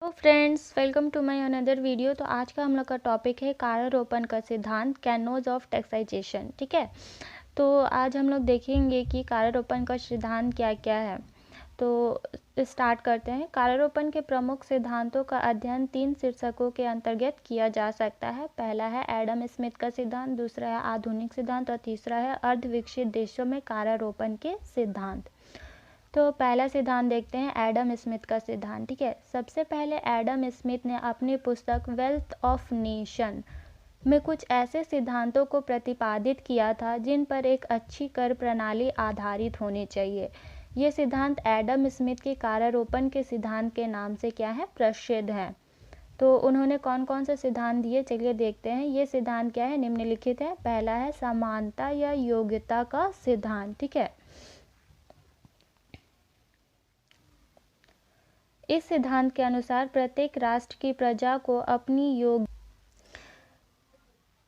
तो friends, welcome to my another video. तो आज का हम लोग का टॉपिक है कारारोपण का सिद्धांत, कैनोज ऑफ टैक्सेशन। ठीक है, तो आज हम लोग देखेंगे कि कारारोपण का सिद्धांत क्या क्या है। तो स्टार्ट करते हैं। कारारोपण के प्रमुख सिद्धांतों का अध्ययन 3 शीर्षकों के अंतर्गत किया जा सकता है। पहला है एडम स्मिथ का सिद्धांत, दूसरा है आधुनिक सिद्धांत और तीसरा है अर्धविकसित देशों में कारारोपण के सिद्धांत। तो पहला सिद्धांत देखते हैं, एडम स्मिथ का सिद्धांत। ठीक है, सबसे पहले एडम स्मिथ ने अपनी पुस्तक वेल्थ ऑफ नेशन में कुछ ऐसे सिद्धांतों को प्रतिपादित किया था जिन पर एक अच्छी कर प्रणाली आधारित होनी चाहिए। ये सिद्धांत एडम स्मिथ के कारारोपण के सिद्धांत के नाम से क्या है, प्रसिद्ध हैं। तो उन्होंने कौन कौन से सिद्धांत दिए, चलिए देखते हैं। ये सिद्धांत क्या है, निम्नलिखित है। पहला है समानता या योग्यता का सिद्धांत। ठीक है, इस सिद्धांत के अनुसार प्रत्येक राष्ट्र की प्रजा को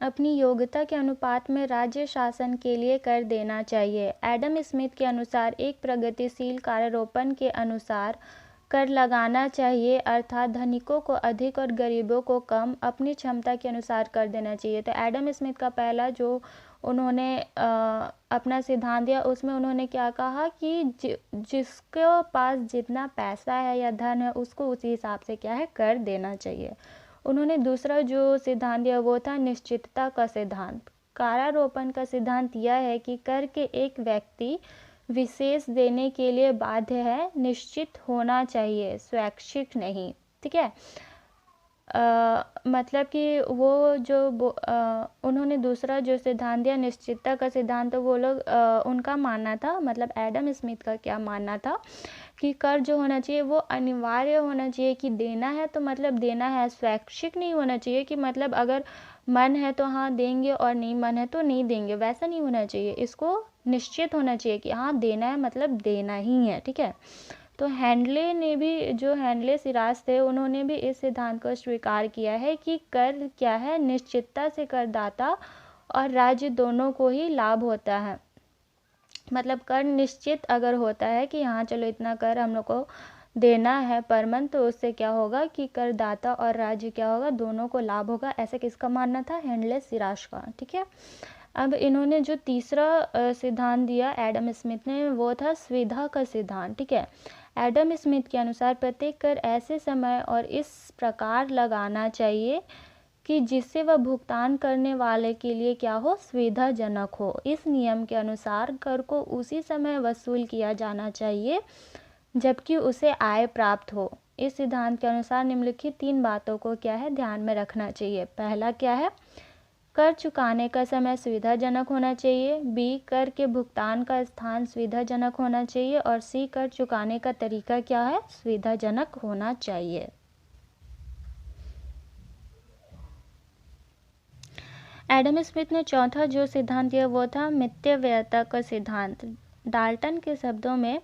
अपनी योग्यता के अनुपात में राज्य शासन के लिए कर देना चाहिए। एडम स्मिथ के अनुसार एक प्रगतिशील कारारोपण के अनुसार कर लगाना चाहिए, अर्थात धनिकों को अधिक और गरीबों को कम, अपनी क्षमता के अनुसार कर देना चाहिए। तो एडम स्मिथ का पहला जो उन्होंने अपना सिद्धांत दिया, उसमें उन्होंने क्या कहा कि जिसके पास जितना पैसा है या धन है उसको उसी हिसाब से क्या है, कर देना चाहिए। उन्होंने दूसरा जो सिद्धांत दिया वो था निश्चितता का सिद्धांत। कारारोपण का सिद्धांत यह है कि कर के एक व्यक्ति विशेष देने के लिए बाध्य है, निश्चित होना चाहिए, स्वैच्छिक नहीं। ठीक है, मतलब कि वो जो उन्होंने दूसरा जो सिद्धांत दिया निश्चितता का सिद्धांत, तो वो लोग उनका मानना था, मतलब एडम स्मिथ का क्या मानना था कि कर जो होना चाहिए वो अनिवार्य होना चाहिए कि देना है तो मतलब देना है, स्वैच्छिक नहीं होना चाहिए कि मतलब अगर मन है तो हाँ देंगे और नहीं मन है तो नहीं देंगे, वैसा नहीं होना चाहिए। इसको निश्चित होना चाहिए कि हाँ देना है मतलब देना ही है। ठीक है, तो हेनले ने भी, जो हेनले सिराज थे, उन्होंने भी इस सिद्धांत को स्वीकार किया है कि कर क्या है, निश्चितता से करदाता और राज्य दोनों को ही लाभ होता है। मतलब कर निश्चित अगर होता है कि हाँ चलो इतना कर हम लोग को देना है पर मंथ, तो उससे क्या होगा कि करदाता और राज्य क्या होगा, दोनों को लाभ होगा। ऐसे किसका मानना था, हेनले सिराज का। ठीक है, अब इन्होंने जो तीसरा सिद्धांत दिया एडम स्मिथ ने, वो था सुविधा का सिद्धांत। ठीक है, एडम स्मिथ के अनुसार प्रत्येक कर ऐसे समय और इस प्रकार लगाना चाहिए कि जिससे वह भुगतान करने वाले के लिए क्या हो, सुविधाजनक हो। इस नियम के अनुसार कर को उसी समय वसूल किया जाना चाहिए जबकि उसे आय प्राप्त हो। इस सिद्धांत के अनुसार निम्नलिखित 3 बातों को क्या है, ध्यान में रखना चाहिए। पहला क्या है, कर चुकाने का समय सुविधाजनक होना चाहिए। बी, कर के भुगतान का स्थान सुविधाजनक होना चाहिए। और सी, कर चुकाने का तरीका क्या है, सुविधाजनक होना चाहिए। एडम स्मिथ ने चौथा जो सिद्धांत दिया वो था मितव्ययता का सिद्धांत। डाल्टन के शब्दों में,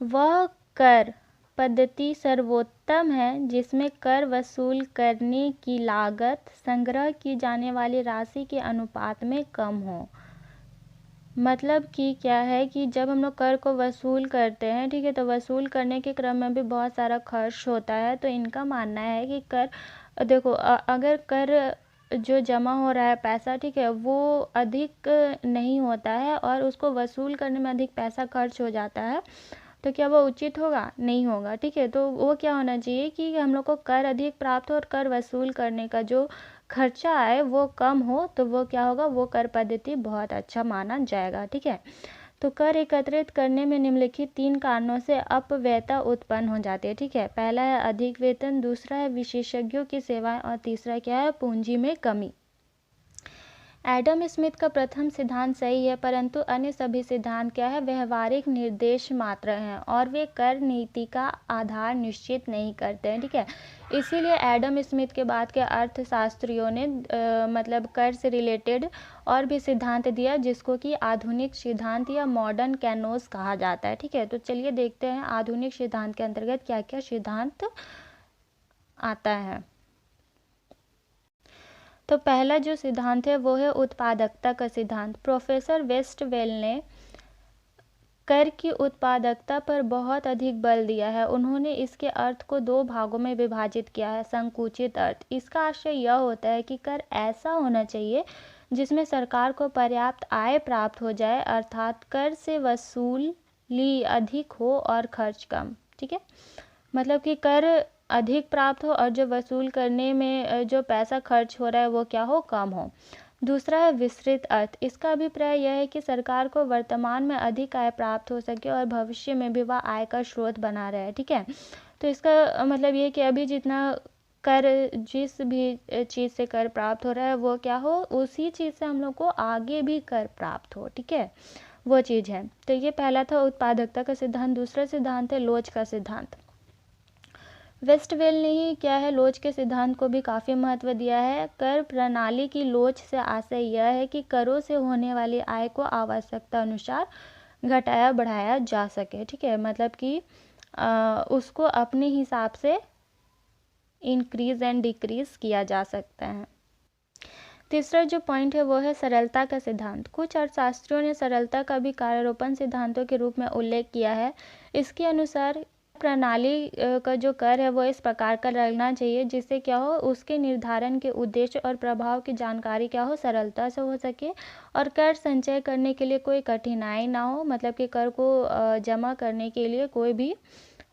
वह कर पद्धति सर्वोत्तम है जिसमें कर वसूल करने की लागत संग्रह की जाने वाली राशि के अनुपात में कम हो। मतलब कि क्या है कि जब हम लोग कर को वसूल करते हैं, ठीक है, तो वसूल करने के क्रम में भी बहुत सारा खर्च होता है। तो इनका मानना है कि कर, देखो अगर कर जो जमा हो रहा है पैसा, ठीक है, वो अधिक नहीं होता है और उसको वसूल करने में अधिक पैसा खर्च हो जाता है, तो क्या वो उचित होगा, नहीं होगा। ठीक है, तो वो क्या होना चाहिए कि हम लोग को कर अधिक प्राप्त हो और कर वसूल करने का जो खर्चा आए वो कम हो, तो वो क्या होगा, वो कर पद्धति बहुत अच्छा माना जाएगा। ठीक है, तो कर एकत्रित करने में निम्नलिखित 3 कारणों से अपव्ययता उत्पन्न हो जाती है। ठीक है, पहला है अधिक वेतन, दूसरा है विशेषज्ञों की सेवाएं और तीसरा क्या है, पूंजी में कमी। एडम स्मिथ का प्रथम सिद्धांत सही है, परंतु अन्य सभी सिद्धांत क्या है, व्यवहारिक निर्देश मात्र हैं और वे कर नीति का आधार निश्चित नहीं करते हैं। ठीक है, इसीलिए एडम स्मिथ के बाद के अर्थशास्त्रियों ने मतलब कर से रिलेटेड और भी सिद्धांत दिया जिसको कि आधुनिक सिद्धांत या मॉडर्न कैनोस कहा जाता है। ठीक है, तो चलिए देखते हैं आधुनिक सिद्धांत के अंतर्गत क्या क्या सिद्धांत आता है। तो पहला जो सिद्धांत है वो है उत्पादकता का सिद्धांत। प्रोफेसर वेस्टवेल ने कर की उत्पादकता पर बहुत अधिक बल दिया है। उन्होंने इसके अर्थ को दो भागों में विभाजित किया है। संकुचित अर्थ, इसका आशय यह होता है कि कर ऐसा होना चाहिए जिसमें सरकार को पर्याप्त आय प्राप्त हो जाए, अर्थात कर से वसूली अधिक हो और खर्च कम। ठीक है, मतलब कि कर अधिक प्राप्त हो और जो वसूल करने में जो पैसा खर्च हो रहा है वो क्या हो, कम हो। दूसरा है विस्तृत अर्थ, इसका अभिप्राय यह है कि सरकार को वर्तमान में अधिक आय प्राप्त हो सके और भविष्य में भी वह आय का स्रोत बना रहे। ठीक है, तो इसका मतलब ये कि अभी जितना कर, जिस भी चीज़ से कर प्राप्त हो रहा है वो क्या हो, उसी चीज़ से हम लोग को आगे भी कर प्राप्त हो। ठीक है, वो चीज़ है। तो ये पहला था उत्पादकता का सिद्धांत। दूसरा सिद्धांत है लोच का सिद्धांत। वेस्टवेल ने ही क्या है, लोच के सिद्धांत को भी काफ़ी महत्व दिया है। कर प्रणाली की लोच से आशय यह है कि करों से होने वाली आय को आवश्यकता अनुसार घटाया बढ़ाया जा सके। ठीक है, मतलब कि उसको अपने हिसाब से इंक्रीज एंड डिक्रीज किया जा सकता है। तीसरा जो पॉइंट है वो है सरलता का सिद्धांत। कुछ अर्थशास्त्रियों ने सरलता का भी कार्यारोपण सिद्धांतों के रूप में उल्लेख किया है। इसके अनुसार प्रणाली का जो कर है वो इस प्रकार का लगना चाहिए जिससे क्या हो, उसके निर्धारण के उद्देश्य और प्रभाव की जानकारी क्या हो, सरलता से हो सके और कर संचय करने के लिए कोई कठिनाई ना हो, मतलब कि कर को जमा करने के लिए कोई भी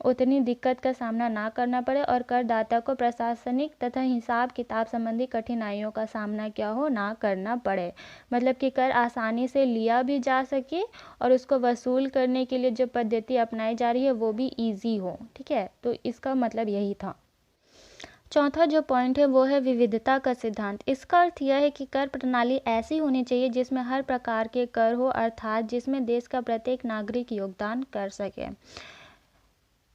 उतनी दिक्कत का सामना ना करना पड़े और करदाता को प्रशासनिक तथा हिसाब किताब संबंधी कठिनाइयों का सामना क्या हो, ना करना पड़े। मतलब कि कर आसानी से लिया भी जा सके और उसको वसूल करने के लिए जो पद्धति अपनाई जा रही है वो भी इजी हो। ठीक है, तो इसका मतलब यही था। चौथा जो पॉइंट है वो है विविधता का सिद्धांत। इसका अर्थ यह है कि कर प्रणाली ऐसी होनी चाहिए जिसमें हर प्रकार के कर हो, अर्थात जिसमें देश का प्रत्येक नागरिक योगदान कर सके।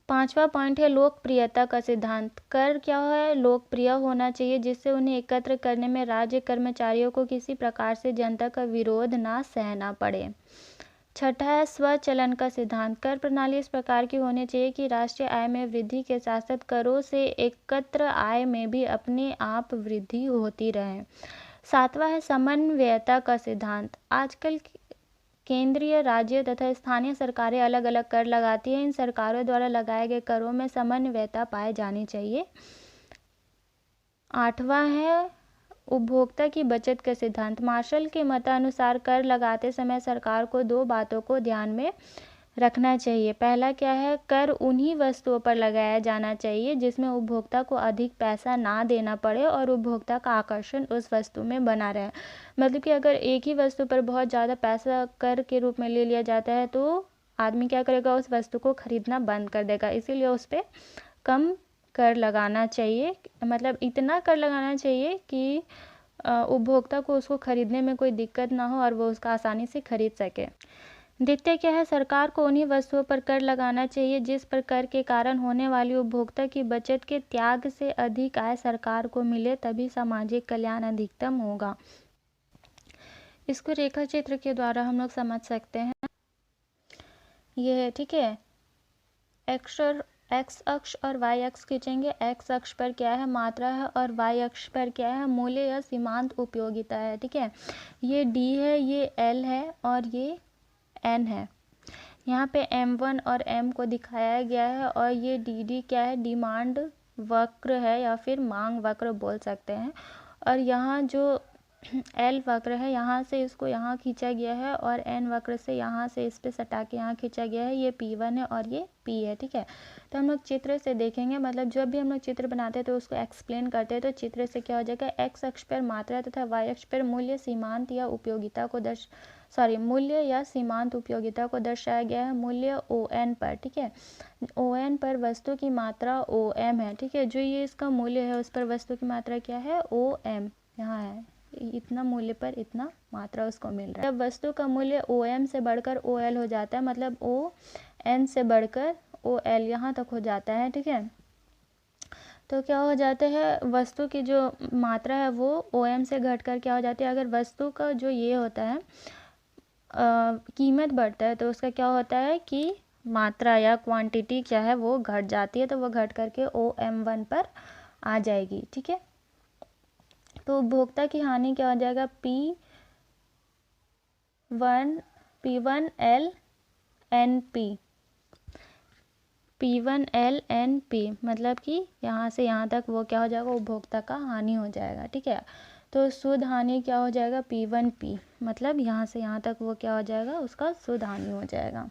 पांचवा पॉइंट है लोकप्रियता का सिद्धांत। कर क्या है, लोकप्रिय होना चाहिए जिससे उन्हें एकत्र करने में राज्य कर्मचारियों को किसी प्रकार से जनता का विरोध ना सहना पड़े। छठा है स्वचलन का सिद्धांत। कर प्रणाली इस प्रकार की होनी चाहिए कि राष्ट्रीय आय में वृद्धि के साथ साथ करों से एकत्र आय में भी अपने आप वृद्धि होती रहे। सातवां है समन्वयता का सिद्धांत। आजकल केंद्रीय, राज्य तथा स्थानीय सरकारें अलग अलग कर लगाती हैं। इन सरकारों द्वारा लगाए गए करों में समन्वयता पाई जानी चाहिए। आठवां है उपभोक्ता की बचत का सिद्धांत। मार्शल के मतानुसार कर लगाते समय सरकार को दो बातों को ध्यान में रखना चाहिए। पहला क्या है, कर उन्हीं वस्तुओं पर लगाया जाना चाहिए जिसमें उपभोक्ता को अधिक पैसा ना देना पड़े और उपभोक्ता का आकर्षण उस वस्तु में बना रहे। मतलब कि अगर एक ही वस्तु पर बहुत ज़्यादा पैसा कर के रूप में ले लिया जाता है तो आदमी क्या करेगा, उस वस्तु को खरीदना बंद कर देगा। इसीलिए उस पर कम कर लगाना चाहिए, मतलब इतना कर लगाना चाहिए कि उपभोक्ता को उसको खरीदने में कोई दिक्कत ना हो और वो उसका आसानी से खरीद सके। द्वितीय क्या है, सरकार को उन्हीं वस्तुओं पर कर लगाना चाहिए जिस पर कर के कारण होने वाली उपभोक्ता की बचत के त्याग से अधिक आय सरकार को मिले, तभी सामाजिक कल्याण अधिकतम होगा। इसको रेखा चित्र के द्वारा हम लोग समझ सकते हैं। ये ठीक है, एक्स अक्ष और वाई अक्ष खींचेंगे। एक्स अक्ष पर क्या है, मात्रा है और वाई अक्ष पर क्या है, मूल्य या सीमांत उपयोगिता है। ठीक है, ये डी है, ये एल है और ये एन है। यहाँ पे M1 और M को दिखाया गया है और ये DD क्या है, डिमांड वक्र है या फिर मांग वक्र बोल सकते हैं। और यहाँ जो L वक्र है यहाँ से इसको यहाँ खींचा गया है और N वक्र से यहाँ से इस पे सटा के यहाँ खींचा गया है। ये P1 है और ये P है। ठीक है, तो हम लोग चित्र से देखेंगे, मतलब जब भी हम लोग चित्र बनाते हैं तो उसको एक्सप्लेन करते हैं। तो चित्र से क्या हो जाएगा, एक्स अक्ष पर मात्रा तथा वाई अक्ष पर मूल्य सीमांत या उपयोगिता को मूल्य या सीमांत उपयोगिता को दर्शाया गया है। मूल्य ON पर, ठीक है, ON पर वस्तु की मात्रा OM है। ठीक है, जो ये इसका मूल्य है उस पर वस्तु की मात्रा क्या है, OM यहाँ है। इतना मूल्य पर इतना मात्रा उसको मिल रहा है। जब वस्तु का मूल्य OM से बढ़कर OL हो जाता है, मतलब ON से बढ़कर OL यहाँ तक हो जाता है। ठीक है, तो क्या हो जाता है, वस्तु की जो मात्रा है वो OM से घटकर क्या हो जाती है, अगर वस्तु का जो ये होता है कीमत बढ़ता है तो उसका क्या होता है कि मात्रा या क्वांटिटी क्या है वो घट जाती है, तो वो घट करके OM1 पर आ जाएगी। ठीक है, तो उपभोक्ता की हानि क्या हो जाएगा, P1L LNP, P1LNP मतलब कि यहाँ से यहाँ तक वो क्या हो जाएगा, उपभोक्ता का हानि हो जाएगा। ठीक है, तो शुद्ध हानि क्या हो जाएगा, P1P मतलब यहाँ से यहाँ तक वो क्या हो जाएगा, उसका शुद्ध हानि हो जाएगा।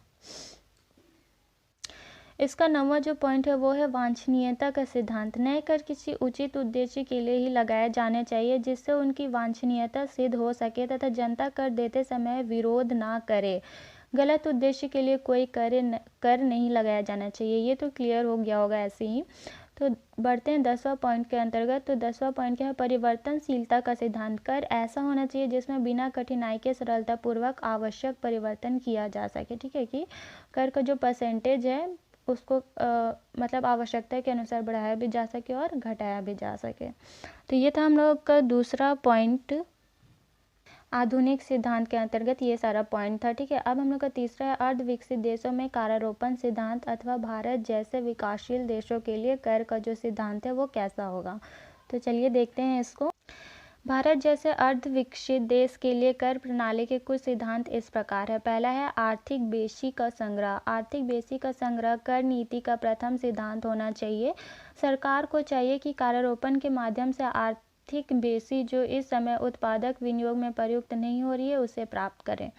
इसका 9वां जो पॉइंट है वो है वांछनीयता का सिद्धांत। नए कर किसी उचित उद्देश्य के लिए ही लगाए जाने चाहिए जिससे उनकी वांछनीयता सिद्ध हो सके तथा जनता कर देते समय विरोध ना करे। गलत उद्देश्य के लिए कोई कर नहीं लगाया जाना चाहिए। ये तो क्लियर हो गया होगा ऐसे ही। तो बढ़ते हैं 10वां पॉइंट के अंतर्गत। तो 10वां पॉइंट क्या है, परिवर्तनशीलता का सिद्धांत। कर ऐसा होना चाहिए जिसमें बिना कठिनाई के सरलतापूर्वक आवश्यक परिवर्तन किया जा सके। ठीक है, कि कर का जो परसेंटेज है उसको मतलब आवश्यकता के अनुसार बढ़ाया भी जा सके और घटाया भी जा सके। तो ये था हम लोग का दूसरा पॉइंट आधुनिक सिद्धांत के अंतर्गत, ये सारा पॉइंट था। ठीक है, अब हम लोग का तीसरा है अर्ध विकसित देशों में कारारोपण सिद्धांत अथवा भारत जैसे विकासशील देशों के लिए कर का जो सिद्धांत है वो कैसा होगा। तो चलिए देखते हैं इसको। भारत जैसे अर्ध विकसित देश के लिए कर प्रणाली के कुछ सिद्धांत इस प्रकार है। पहला है आर्थिक बेशी का संग्रह। आर्थिक बेशी का संग्रह कर नीति का प्रथम सिद्धांत होना चाहिए। सरकार को चाहिए कि कारारोपण के माध्यम से आर्थिक बेशी जो इस समय उत्पादक विनियोग में प्रयुक्त नहीं हो रही है उसे प्राप्त करें।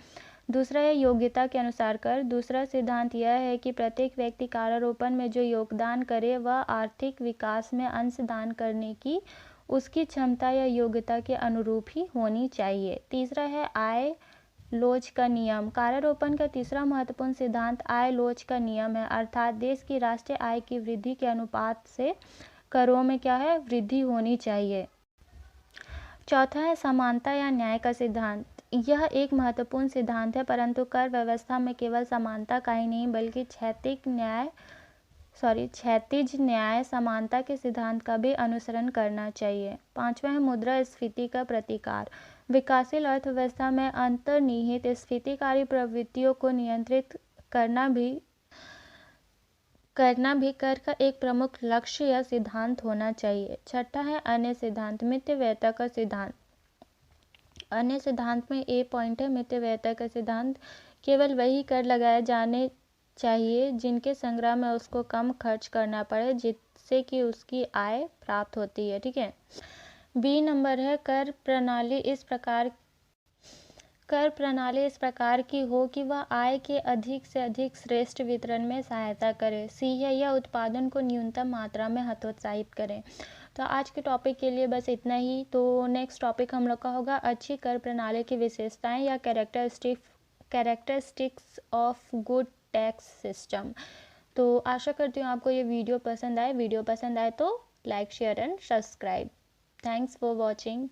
दूसरा है योग्यता के अनुसार कर। दूसरा सिद्धांत यह है कि प्रत्येक व्यक्ति कारारोपण में जो योगदान करे वह आर्थिक विकास में अंशदान करने की उसकी क्षमता या योग्यता के अनुरूप ही होनी चाहिए। तीसरा है आय लोच का नियम। कारारोपण का तीसरा महत्वपूर्ण सिद्धांत आय लोच का नियम है, अर्थात देश की राष्ट्रीय आय की वृद्धि के अनुपात से करों में क्या है, वृद्धि होनी चाहिए। चौथा है समानता या न्याय का सिद्धांत। यह एक महत्वपूर्ण सिद्धांत है, परंतु कर व्यवस्था में केवल समानता का ही नहीं बल्कि क्षैतिज न्याय समानता के सिद्धांत का भी अनुसरण करना चाहिए। पांचवा है मुद्रास्फीति का प्रतिकार। विकासशील अर्थव्यवस्था में अंतर्निहित स्फीतिकारी प्रवृत्तियों को नियंत्रित करना भी कर का एक प्रमुख लक्ष्य या सिद्धांत होना चाहिए। छठा है अन्य सिद्धांत, मितव्ययता का सिद्धांत। अन्य सिद्धांत में ए पॉइंट है मितव्ययता का सिद्धांत। केवल वही कर लगाए जाने चाहिए जिनके संग्रह में उसको कम खर्च करना पड़े जिससे कि उसकी आय प्राप्त होती है। ठीक है, बी नंबर है कर प्रणाली इस प्रकार की हो कि वह आय के अधिक से अधिक श्रेष्ठ वितरण में सहायता करे। सी है यह उत्पादन को न्यूनतम मात्रा में हतोत्साहित करे। तो आज के टॉपिक के लिए बस इतना ही। तो नेक्स्ट टॉपिक हम लोग का होगा अच्छी कर प्रणाली की विशेषताएं या characteristics of good tax system. तो आशा करती हूँ आपको ये वीडियो पसंद आए। वीडियो पसंद आए तो like share and subscribe. Thanks for watching.